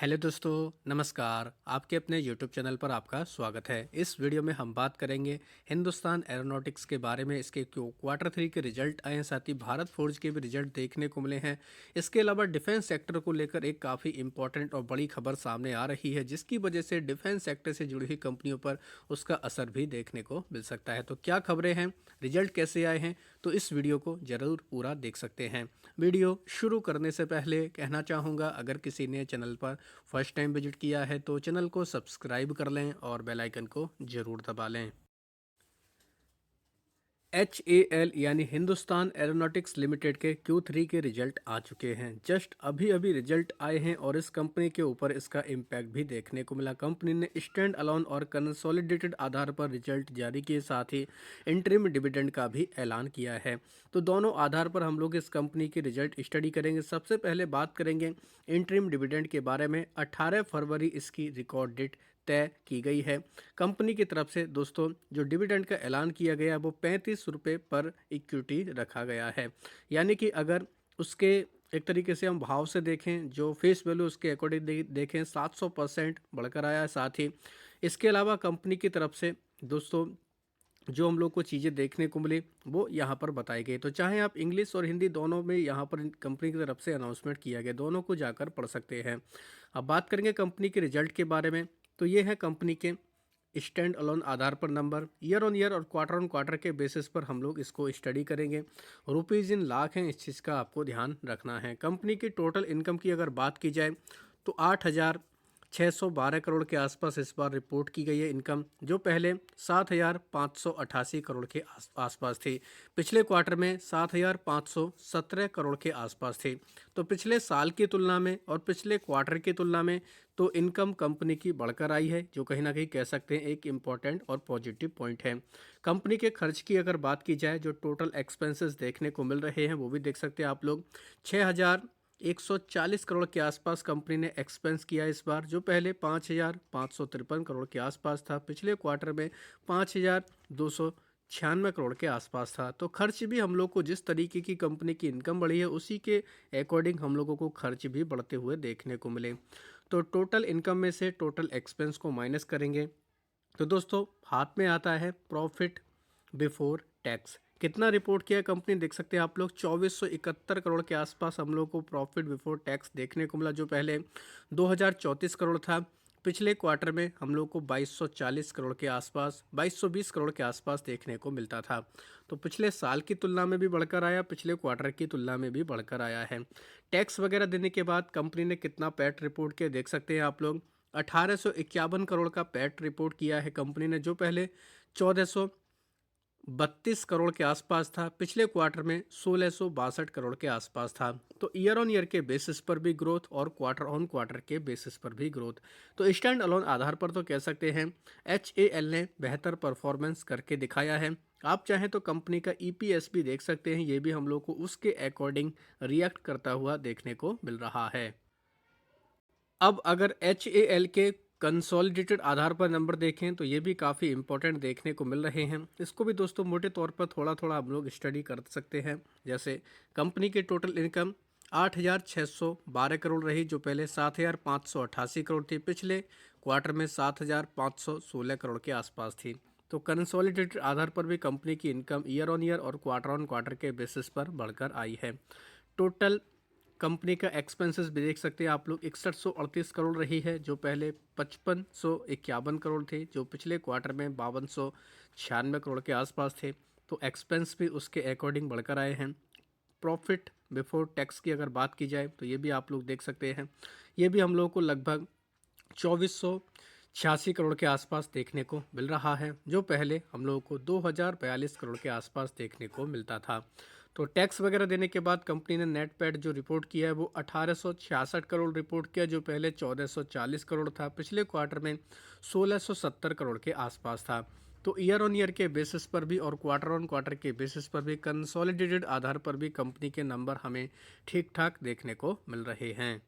Hello दोस्तों, नमस्कार। आपके अपने यूट्यूब चैनल पर आपका स्वागत है। इस वीडियो में हम बात करेंगे हिंदुस्तान एरोनॉटिक्स के बारे में। इसके क्वार्टर थ्री के रिजल्ट आए हैं, साथ ही भारत फोर्ज के भी रिजल्ट देखने को मिले हैं। इसके अलावा डिफेंस सेक्टर को लेकर एक काफ़ी इंपॉर्टेंट और बड़ी खबर सामने आ रही है, जिसकी वजह से डिफेंस सेक्टर से जुड़ी हुई कंपनियों पर उसका असर भी देखने को मिल सकता है। तो क्या खबरें हैं, रिजल्ट कैसे आए हैं, तो इस वीडियो को ज़रूर पूरा देख सकते हैं। वीडियो शुरू करने से पहले कहना चाहूँगा, अगर किसी ने चैनल पर फर्स्ट टाइम विजिट किया है तो चैनल को सब्सक्राइब कर लें और बेल आइकन को ज़रूर दबा लें। HAL यानी हिंदुस्तान एरोनॉटिक्स लिमिटेड के Q3 के रिजल्ट आ चुके हैं। जस्ट अभी अभी रिजल्ट आए हैं और इस कंपनी के ऊपर इसका इम्पैक्ट भी देखने को मिला। कंपनी ने स्टैंड अलोन और कंसोलिडेटेड आधार पर रिजल्ट जारी किए, साथ ही इंटरिम डिविडेंड का भी ऐलान किया है। तो दोनों आधार पर हम लोग इस कंपनी की रिजल्ट स्टडी करेंगे। सबसे पहले बात करेंगे इंटरिम डिविडेंड के बारे में। 18 फरवरी इसकी रिकॉर्ड डेट तय की गई है। कंपनी की तरफ से दोस्तों जो डिविडेंड का ऐलान किया गया वो 35 रुपये पर इक्विटी रखा गया है। यानी कि अगर उसके एक तरीके से हम भाव से देखें, जो फेस वैल्यू उसके अकॉर्डिंग देखें, 700% बढ़कर आया है। साथ ही इसके अलावा कंपनी की तरफ से दोस्तों जो हम लोग को चीज़ें देखने को मिली वो यहाँ पर बताई गई। तो चाहे आप इंग्लिश और हिंदी दोनों में यहाँ पर कंपनी की तरफ से अनाउंसमेंट किया गया, दोनों को जाकर पढ़ सकते हैं। अब बात करेंगे कंपनी के रिजल्ट के बारे में। तो ये है कंपनी के स्टैंड अलोन आधार पर नंबर। ईयर ऑन ईयर और क्वार्टर ऑन क्वार्टर के बेसिस पर हम लोग इसको स्टडी करेंगे। रुपीज़ इन लाख हैं, इस चीज़ का आपको ध्यान रखना है। कंपनी की टोटल इनकम की अगर बात की जाए तो 8,612 करोड़ के आसपास इस बार रिपोर्ट की गई है इनकम, जो पहले 7,588 करोड़ के आसपास थी। पिछले क्वार्टर में 7,517 करोड़ के आसपास थी। तो पिछले साल की तुलना में और पिछले क्वार्टर की तुलना में तो इनकम कंपनी की बढ़कर आई है, जो कहीं ना कहीं कह सकते हैं एक इम्पॉर्टेंट और पॉजिटिव पॉइंट है। कंपनी के खर्च की अगर बात की जाए, जो टोटल एक्सपेंसेस देखने को मिल रहे हैं वो भी देख सकते हैं आप लोग। 6,140 करोड़ के आसपास कंपनी ने एक्सपेंस किया इस बार, जो पहले 5,553 करोड़ के आसपास था। पिछले क्वार्टर में 5,296 करोड़ के आसपास था। तो खर्च भी हम लोग को, जिस तरीके की कंपनी की इनकम बढ़ी है उसी के अकॉर्डिंग हम लोगों को खर्च भी बढ़ते हुए देखने को मिले। तो टोटल इनकम में से टोटल एक्सपेंस को माइनस करेंगे तो दोस्तों हाथ में आता है प्रॉफिट बिफोर टैक्स। कितना रिपोर्ट किया कंपनी देख सकते हैं आप लोग, 2,471 करोड़ के आसपास हम लोग को प्रॉफिट बिफोर टैक्स देखने को मिला, जो पहले 2,034 करोड़ था। पिछले क्वार्टर में हम लोग को 2,240 करोड़ के आसपास, 2,220 करोड़ के आसपास देखने को मिलता था। तो पिछले साल की तुलना में भी बढ़कर आया, पिछले क्वार्टर की तुलना में भी बढ़कर आया है। टैक्स वगैरह देने के बाद कंपनी ने कितना पैट रिपोर्ट किया देख सकते हैं आप लोग। 1,851 करोड़ का पैट रिपोर्ट किया है कंपनी ने, जो पहले 1,432 करोड़ के आसपास था। पिछले क्वार्टर में 1,662 करोड़ के आसपास था। तो ईयर ऑन ईयर के बेसिस पर भी ग्रोथ और क्वार्टर ऑन क्वार्टर के बेसिस पर भी ग्रोथ। तो स्टैंड अलोन आधार पर तो कह सकते हैं HAL ने बेहतर परफॉर्मेंस करके दिखाया है। आप चाहें तो कंपनी का EPS भी देख सकते हैं, ये भी हम लोग को उसके अकॉर्डिंग रिएक्ट करता हुआ देखने को मिल रहा है। अब अगर HAL के कंसोलिडेटेड आधार पर नंबर देखें तो ये भी काफ़ी इंपॉर्टेंट देखने को मिल रहे हैं। इसको भी दोस्तों मोटे तौर पर थोड़ा थोड़ा हम लोग स्टडी कर सकते हैं। जैसे कंपनी की टोटल इनकम 8,612 करोड़ रही, जो पहले 7,588 करोड़ थी। पिछले क्वार्टर में 7,516 करोड़ के आसपास थी। तो कंसोलिडेटेड आधार पर भी कंपनी की इनकम ईयर ऑन ईयर और क्वार्टर ऑन क्वार्टर के बेसिस पर बढ़कर आई है। टोटल कंपनी का एक्सपेंसेस भी देख सकते हैं आप लोग, 6138 करोड़ रही है, जो पहले 5551 करोड़ थे, जो पिछले क्वार्टर में 5296 करोड़ के आसपास थे। तो एक्सपेंस भी उसके अकॉर्डिंग बढ़कर आए हैं। प्रॉफिट बिफोर टैक्स की अगर बात की जाए तो ये भी आप लोग देख सकते हैं, ये भी हम लोगों को लगभग 2,486 करोड़ के आसपास देखने को मिल रहा है, जो पहले हम लोगों को 2,042 करोड़ के आसपास देखने को मिलता था। तो टैक्स वगैरह देने के बाद कंपनी ने नेट पैट जो रिपोर्ट किया है वो 1,866 करोड़ रिपोर्ट किया, जो पहले 1,440 करोड़ था। पिछले क्वार्टर में 1,670 करोड़ के आसपास था। तो ईयर ऑन ईयर के बेसिस पर भी और क्वार्टर ऑन क्वार्टर के बेसिस पर भी, कंसोलिडेटेड आधार पर भी कंपनी के नंबर हमें ठीक ठाक देखने को मिल रहे हैं।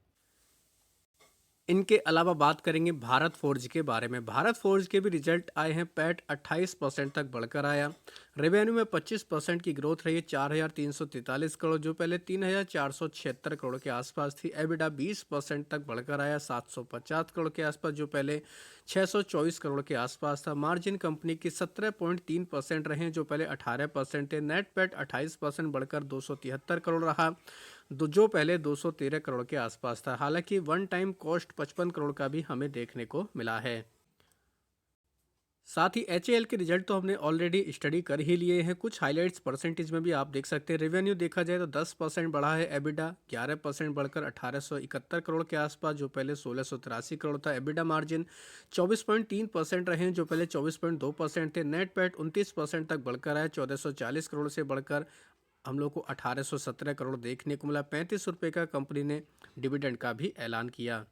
इनके अलावा बात करेंगे भारत फोर्ज के बारे में। भारत फोर्ज के भी रिजल्ट आए हैं। पैट 28% तक बढ़कर आया। रेवेन्यू में 25% की ग्रोथ रही है, 4,343 करोड़ जो पहले 3,476 करोड़ के आसपास थी। एबिडा 20% तक बढ़कर आया, 750 करोड़ के आसपास जो पहले 624 करोड़ के आसपास था। मार्जिन कंपनी की 17.3% रहे जो पहले 18% थे। नेट पैट 28% बढ़कर 273 करोड़ रहा, जो पहले 213 करोड़ के आसपास था। हालांकि वन टाइम कॉस्ट 55 करोड़ का भी हमें देखने को मिला है। साथ ही एचएएल के रिजल्ट तो हमने ऑलरेडी स्टडी कर ही लिए हैं। कुछ हाइलाइट्स परसेंटेज में भी आप देख सकते हैं। रेवेन्यू देखा जाए तो 10% बढ़ा है। एबिडा 11% बढ़कर 1871 करोड़ के आसपास जो पहले 1683 करोड़ था। एबिडा मार्जिन 24.3% रहे जो पहले 24.2% थे। नेट पैट 29% तक बढ़कर आया, 1440 करोड़ से बढ़कर हम लोग को 1817 करोड़ देखने को मिला। 35 रुपये का कंपनी ने डिविडेंड का भी ऐलान किया।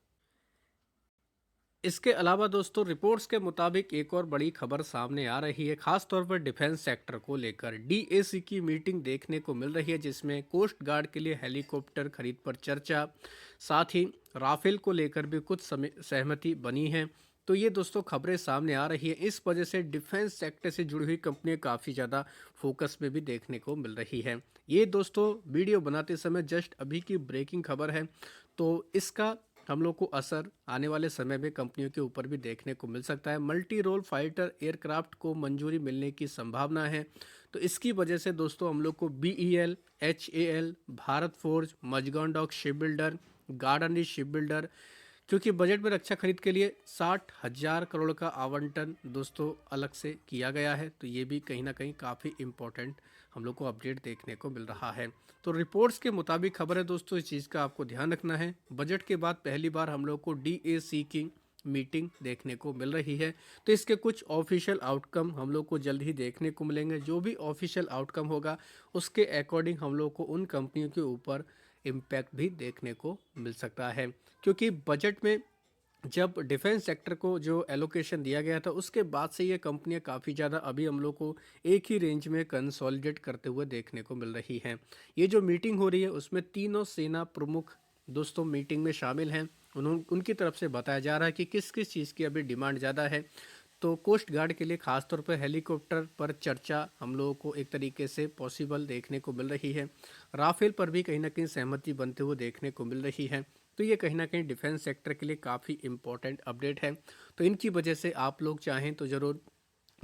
इसके अलावा दोस्तों रिपोर्ट्स के मुताबिक एक और बड़ी खबर सामने आ रही है, खासतौर पर डिफेंस सेक्टर को लेकर। डीएसी की मीटिंग देखने को मिल रही है जिसमें कोस्ट गार्ड के लिए हेलीकॉप्टर खरीद पर चर्चा, साथ ही राफेल को लेकर भी कुछ सहमति बनी है। तो ये दोस्तों खबरें सामने आ रही है। इस वजह से डिफेंस सेक्टर से जुड़ी हुई कंपनियां काफ़ी ज़्यादा फोकस में भी देखने को मिल रही है। ये दोस्तों वीडियो बनाते समय जस्ट अभी की ब्रेकिंग खबर है, तो इसका हम लोग को असर आने वाले समय में कंपनियों के ऊपर भी देखने को मिल सकता है। मल्टी रोल फाइटर एयरक्राफ्ट को मंजूरी मिलने की संभावना है, तो इसकी वजह से दोस्तों हम लोग को BEL, HAL, Bharat Forge, Mazagon Dock Ship Builder, Garden Reach Ship Builder, क्योंकि बजट में रक्षा खरीद के लिए 60,000 करोड़ का आवंटन दोस्तों अलग से किया गया है, तो ये भी कहीं ना कहीं काफ़ी इम्पोर्टेंट हम लोग को अपडेट देखने को मिल रहा है। तो रिपोर्ट्स के मुताबिक खबर है दोस्तों, इस चीज़ का आपको ध्यान रखना है। बजट के बाद पहली बार हम लोग को डीएसी की मीटिंग देखने को मिल रही है, तो इसके कुछ ऑफिशियल आउटकम हम लोग को जल्द ही देखने को मिलेंगे। जो भी ऑफिशियल आउटकम होगा उसके अकॉर्डिंग हम लोग को उन कंपनियों के ऊपर इम्पैक्ट भी देखने को मिल सकता है, क्योंकि बजट में जब डिफेंस सेक्टर को जो एलोकेशन दिया गया था उसके बाद से ये कंपनियां काफ़ी ज़्यादा अभी हम लोग को एक ही रेंज में कंसोलिडेट करते हुए देखने को मिल रही हैं। ये जो मीटिंग हो रही है उसमें तीनों सेना प्रमुख दोस्तों मीटिंग में शामिल हैं। उनकी तरफ से बताया जा रहा है कि किस किस चीज़ की अभी डिमांड ज़्यादा है। तो कोस्ट गार्ड के लिए खासतौर पर हेलीकॉप्टर पर चर्चा हम लोगों को एक तरीके से पॉसिबल देखने को मिल रही है। राफेल पर भी कहीं ना कहीं सहमति बनते हुए देखने को मिल रही है। तो ये कहीं ना कहीं डिफेंस सेक्टर के लिए काफ़ी इम्पोर्टेंट अपडेट है। तो इनकी वजह से आप लोग चाहें तो ज़रूर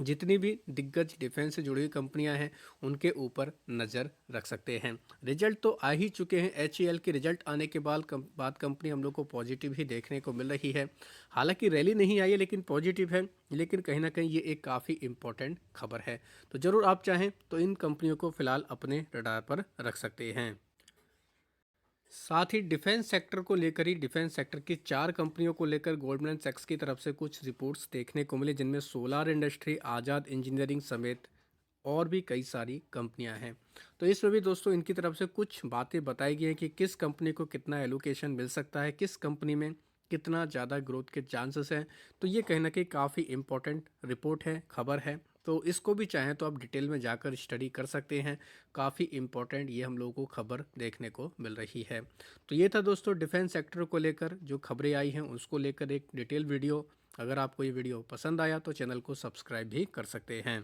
जितनी भी दिग्गज डिफेंस से जुड़ी हुई कंपनियां हैं उनके ऊपर नज़र रख सकते हैं। रिजल्ट तो आ ही चुके हैं। एचएएल के रिजल्ट आने के बाद कंपनी हम लोग को पॉजिटिव ही देखने को मिल रही है। हालांकि रैली नहीं आई है लेकिन पॉजिटिव है, लेकिन कहीं ना कहीं ये एक काफ़ी इम्पोर्टेंट खबर है। तो ज़रूर आप चाहें तो इन कंपनियों को फिलहाल अपने रडार पर रख सकते हैं। साथ ही डिफेंस सेक्टर को लेकर ही डिफेंस सेक्टर की 4 कंपनियों को लेकर गोल्डमैन सैक्स की तरफ से कुछ रिपोर्ट्स देखने को मिले, जिनमें सोलार इंडस्ट्री, आज़ाद इंजीनियरिंग समेत और भी कई सारी कंपनियां हैं। तो इसमें भी दोस्तों इनकी तरफ से कुछ बातें बताई गई हैं कि किस कंपनी को कितना एलोकेशन मिल सकता है, किस कंपनी में कितना ज़्यादा ग्रोथ के चांसेस हैं। तो ये कहीं ना कहीं काफ़ी इंपॉर्टेंट रिपोर्ट है, खबर है। तो इसको भी चाहें तो आप डिटेल में जाकर स्टडी कर सकते हैं। काफ़ी इम्पोर्टेंट ये हम लोगों को खबर देखने को मिल रही है। तो ये था दोस्तों डिफेंस सेक्टर को लेकर जो खबरें आई हैं उसको लेकर एक डिटेल वीडियो। अगर आपको ये वीडियो पसंद आया तो चैनल को सब्सक्राइब भी कर सकते हैं।